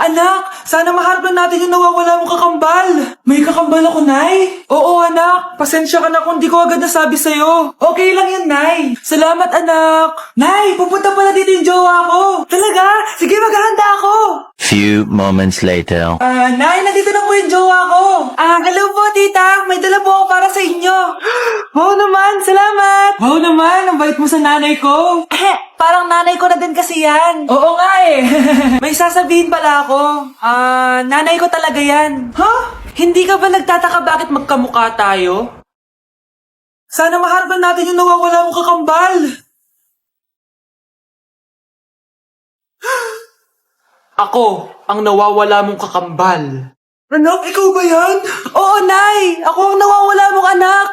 Anak, sana maharap lang natin yung nawawala mong kakambal. May kakambal ako, Nay? Oo, anak. Pasensya ka na kung di ko agad nasabi sa'yo. Okay lang yun, Nay. Salamat, anak. Nay, pupunta pala dito yung jowa ko. Talaga? Sige, maghahanda ako. Few moments later. Nay, nandito na po yung jowa ko. Hello po, tita. May dala po ako para sa inyo. Wow naman, salamat. Wow naman, ang bait mo sa nanay ko. Parang nanay ko na din kasi yan. Oo nga eh. May sasabihin pala ako. Nanay ko talaga yan. Hindi ka ba nagtataka bakit magkamukha tayo? Sana maharap natin yung nawawala mong kakambal. Ako, ang nawawala mong kakambal. Anak, ikaw ba yan? Oo, Nay! Ako ang nawawala mong anak!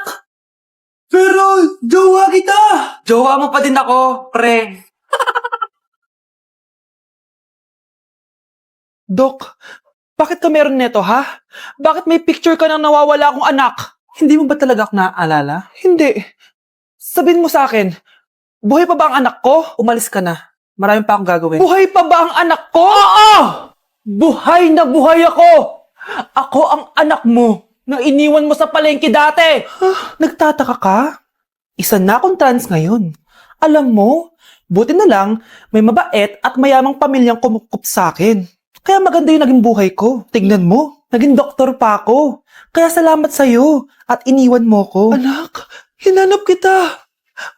Pero, jowa kita! Jowa mo pa din ako, pre. Dok, bakit ka meron neto, ha? Bakit may picture ka ng nawawala akong anak? Hindi mo ba talaga ako naaalala? Hindi. Sabihin mo sa akin, buhay pa ba ang anak ko? Umalis ka na. Marami pa akong gagawin. Buhay pa ba ang anak ko? Oo! Buhay na buhay ako! Ako ang anak mo na iniwan mo sa palengke dati! Nagtataka ka? Isa na akong trans ngayon. Alam mo, buti na lang may mabait at mayamang pamilyang kumukup sa akin. Kaya maganda yung naging buhay ko. Tignan mo, naging doktor pa ako. Kaya salamat sa'yo at iniwan mo ko. Anak, hinanap kita.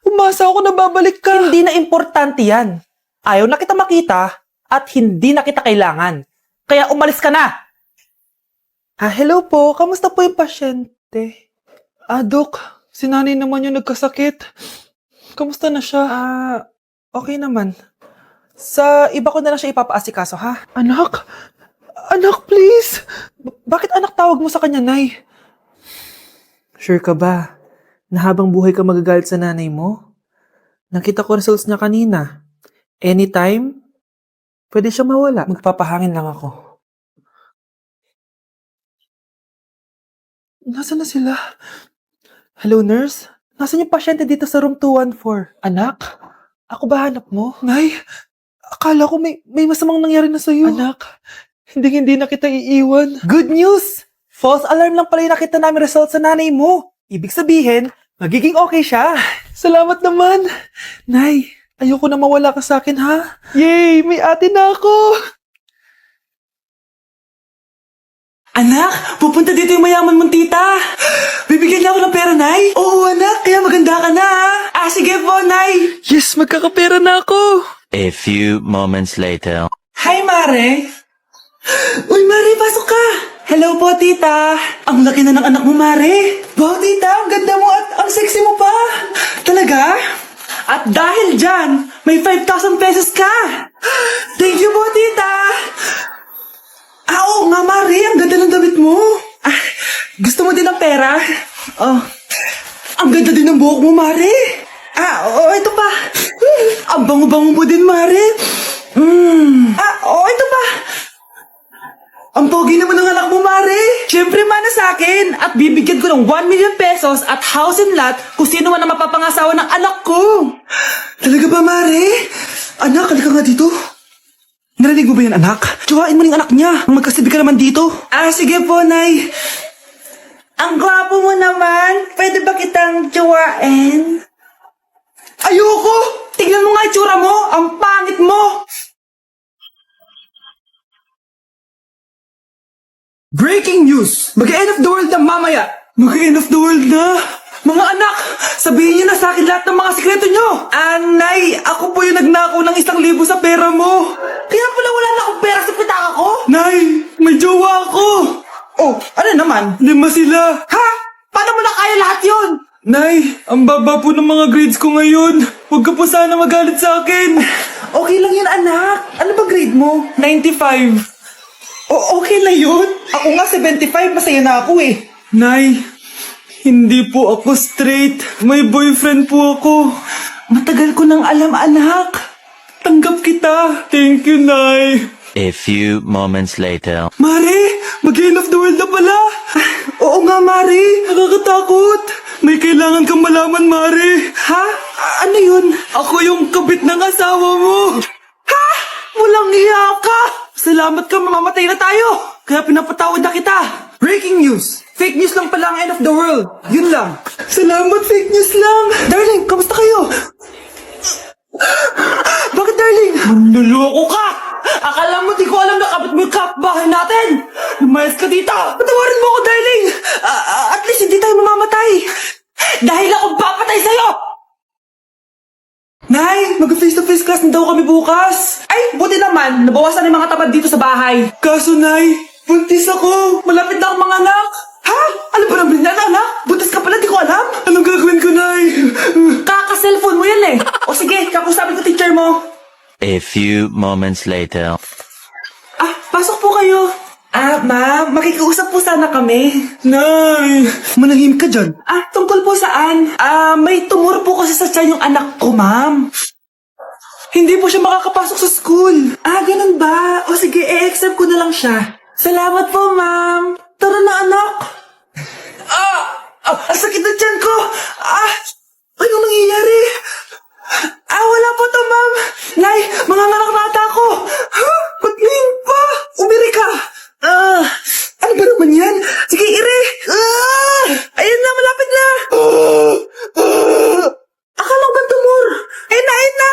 Umasa ako na babalik ka. Hindi na importante yan. Ayaw na kita makita at hindi na kita kailangan. Kaya umalis ka na! Hello po. Kamusta po yung pasyente? Dok, si nanay naman yung nagkasakit. Kamusta na siya? Okay naman. Sa iba ko na lang siya ipapaasikaso, ha? Anak? Anak, please! Bakit anak tawag mo sa kanya, Nay? Sure ka ba na habang buhay ka magagalit sa nanay mo? Nakita ko results niya kanina. Anytime, pwede siya mawala. Magpapahangin lang ako. Nasaan na sila? Hello, nurse? Nasaan yung pasyente dito sa room 214? Anak? Ako ba hanap mo? Nay, akala ko may masamang nangyari na sa'yo. Anak, hindi na kita iiwan. Good news! False alarm lang pala yung nakita namin result sa nanay mo. Ibig sabihin, magiging okay siya. Salamat naman. Nay, ayoko na mawala ka sa akin, ha? Yay! May ate na ako! Anak, pupunta dito yung mayaman mong tita. Bibigyan niya ako ng pera, Nay. Oo, anak, kaya maganda ka na, ha? Sige po, Nay. Yes, magkakapera na ako. A few moments later. Hi, Mare. Uy, Mare, pasok ka. Hello po, tita. Ang laki na ng anak mo, Mare. Wow, tita, ang ganda mo at ang sexy mo pa. Talaga? At dahil dyan, may 5,000 pesos ka. Thank you po, tita. Oo nga, Mare. Ang ganda ng damit mo. Gusto mo din ng pera? Ang ganda din ng buhok mo, Mare. Oo, ito pa. Ang bango-bango mo din, Mare. Oo, ito pa. Ang pogi naman ng anak mo, Mare. Siyempre, mana sa akin. At bibigyan ko ng 1 million pesos at house and lot kung sino man ang mapapangasawa ng anak ko. Talaga ba, Mare? Anak, halika nga dito. Narinig mo ba yan, anak? Tsuhain mo ng anak niya. Magkasibi ka naman dito. Sige po, Nay. Ang gwapo mo naman. Pwede ba kitang tsuhain? Ayoko! Tignan mo nga itsura mo. Ang pangit mo. Breaking news! Mag-end of the world na mamaya! Mag-end of the world na! Mga anak! Sabihin niyo na sa akin lahat ng mga sikreto niyo! Nay! Ako po yung nagnakaw ng 1,000 sa pera mo! Kaya pala wala na akong pera sa pitaka ko? Nay! May jowa ako! Oh, ano naman? 5 sila! Ha? Paano mo na kaya lahat yun? Nay! Ang baba po ng mga grades ko ngayon! Huwag ka po sana magalit sa akin! Okay lang yun, anak! Ano ba grade mo? 95! Okay na yun. Ako nga 75, masaya na ako eh. Nay, hindi po ako straight. May boyfriend po ako. Matagal ko nang alam, anak. Tanggap kita. Thank you, Nay. A few moments later. Mare, mag-end of the world na pala. Oo nga, Mare. Nakakatakot. May kailangan kang malaman, Mare. Ha? Ano yun? Ako yung kabit ng asawa mo. Ha? Walang iya ka. Salamat ka, mamamatay na tayo! Kaya pinapatawad na kita! Breaking news! Fake news lang pala ang end of the world! Yun lang! Salamat, fake news lang! Darling, kamusta kayo? Bakit, darling? Manluloko ka! Akala mo di ko alam na kabit mo yung kapbahay natin! Lumayas ka dito! Patawarin mo ako, darling! At least hindi tayo mamamatay! Dahil akong papatay sa'yo! Nay, mag-face-to-face class na daw kami bukas. Ay, buti naman. Nabawasan yung mga tamad dito sa bahay. Kaso, Nay, buntis ako. Malapit na akong mga anak. Ha? Ano ba naman yan, anak? Buntis ka pala, di ko alam. Anong gagawin ko, Nay? Kaka-cellphone mo yan eh. O sige, kakusapin ko teacher mo. A few moments later. Ah, pasok po kayo. Ah, ma'am, makikiusap po sana kami. Nay, manahim ka dyan. Ah, tungkol po saan? Ah, may tumor po kasi sa tiyan yung anak ko, ma'am. Hindi po siya makakapasok sa school. Ah, ganun ba? O sige, i-accept ko na lang siya. Salamat po, ma'am. Tara na, anak. Ang sakit ng tiyan ko. Anong nangyayari? Wala po to, ma'am. Nay, manganganak na ata ako. Ba't ngayon pa? Umiri ka. Ano ba naman yan? Sige, ire. Ayun na, malapit na. Akala ko ba tumor? Ayun na, ayun na.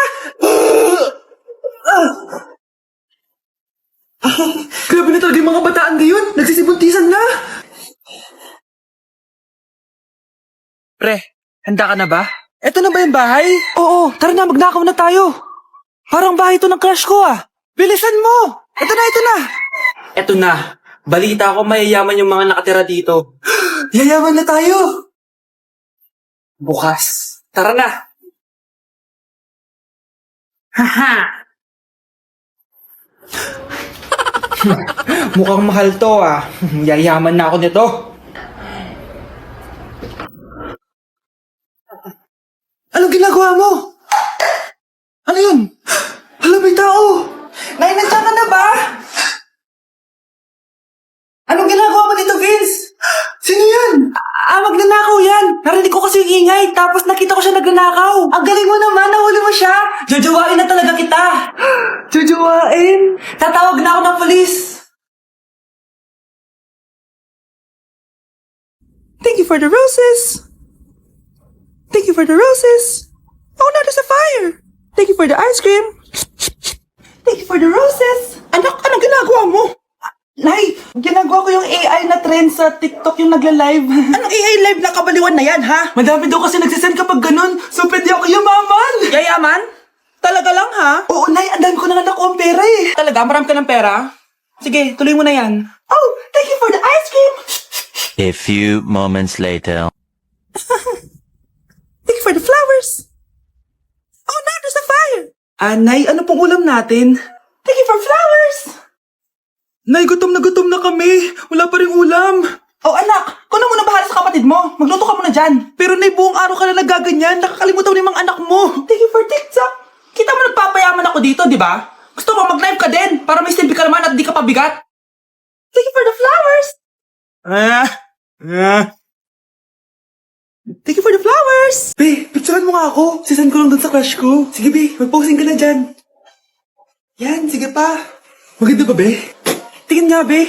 Grabe na talaga yung mga bataan ngayon. Nagsisibuntisan na. Pre, handa ka na ba? Eto na ba yung bahay? Oo, tara na, magnakaw na tayo. Parang bahay to ng crush ko Bilisan mo! Eto na, eto na! Eto na. Balita ko mayayaman yung mga nakatira dito. Yayaman na tayo! Bukas. Tara na! Haha! Mukhang mahal to Yayaman na ako nito. Anong ginagawa mo? Ano yun? Hala, may tao! Nay, nandiyan ka na ba? Anong ginagawa mo dito, Vince? Sino yan? Magnanakaw yan. Narinig ko kasi yung ingay, tapos nakita ko siya nagnanakaw. Ang galing mo naman, nahuli mo siya. Jojowain na talaga kita. Jojowain? Tatawag na ako ng polis. Thank you for the roses. Thank you for the roses. Oh no, there's a fire. Thank you for the ice cream. Thank you for the roses. Anak, anong ginagawa mo? Nay, ginagawa ko yung AI na trend sa TikTok yung nagla-live. Anong AI live na kabaliwan na yan, ha? Madami daw kasi nagsisend kapag ganun, so pwede ako yumaman. Yayaman? Talaga lang, ha? Oo, Nay, ang dami ko na nakuha ang pera Talaga? Marami ka ng pera? Sige, tuloy mo na yan. Oh, thank you for the ice cream. A few moments later. Thank you for the flowers. Oh, now there's a fire. Nay, ano pong ulam natin? Thank you for flowers. Nay, gutom na kami. Wala pa rin ulam. Oh, anak, kung na muna bahala sa kapatid mo. Magluto ka muna dyan. Pero Nay, buong araw ka na nagaganyan. Nakakalimutan mo yung mga anak mo. Thank you for TikTok. Kita mo nagpapayaman ako dito, di ba? Gusto mo mag-live ka din para may silbi ka naman at di ka pabigat. Thank you for the flowers. Thank you for the flowers. Be, picturean mo nga ako. Sisend ko lang dun sa crush ko. Sige, Be, mag-posing ka na dyan. Yan, sige pa. Maganda ba, Be? Tingin nga, Be.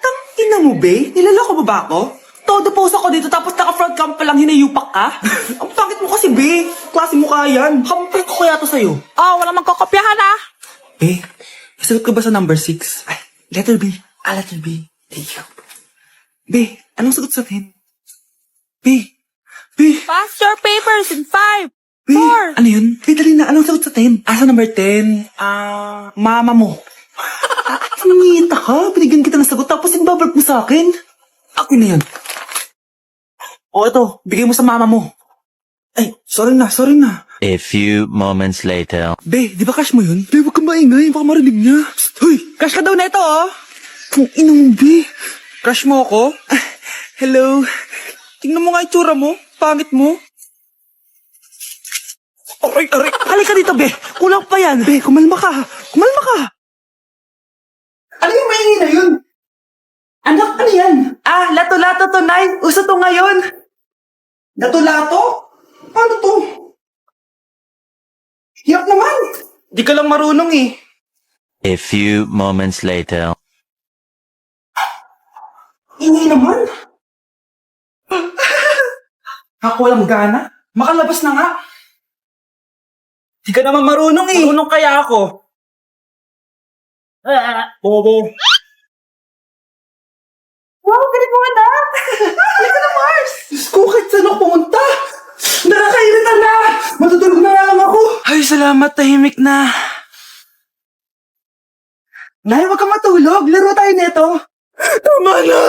Tang-ina mo, Be? Nilaloko mo ba ako? Todo post ako dito tapos naka-front cam pa lang hinayupak ka? Ang pangit mo kasi, Be. Klase mo kaya yan. Kampay ko kaya to sa'yo. Wala magkakopyahan Be, sagot ko ba sa number 6? Ay, letter B. Letter B. Thank you. Be, anong sagot sa 10? Be. Pass your papers in 5, Be, 4. ano yun? Be, dali na. Anong sagot sa 10? Sa number 10? Mama mo. Nangingita ka? Binigyan kita ng sagot tapos inbabalik mo sa akin? Ako na yan. O, ito. Bigay mo sa mama mo. Ay, sorry na. A few moments later. Be, di ba crush mo yun? Be, huwag kang maingay. Baka marinig niya. Psst, hoy! Crush ka daw na ito, Kung ina mo, Be. Crush mo ako? Hello? Tingnan mo nga itsura mo. Pangit mo. Aray. Halika dito, Be. Kulang pa yan. Be, kumalma ka. Ano yung maingay na yun? Anak, ano yan? Lato-lato to, Nay. Uso to ngayon. Lato-lato? Paano to? Hirap naman. Di ka lang marunong A few moments later. Hindi naman. Ako walang gana. Makalabas na nga. Di ka naman marunong eh. Marunong kaya ako. Bobo. Wow, galing mo anak! Halika na, Mars! Diyos ko, kahit saan ako pumunta! Nakakairita na! Matutulog na lang ako! Ay, salamat, tahimik na. Nay, huwag kang matulog. Laro tayo nito. Tama na!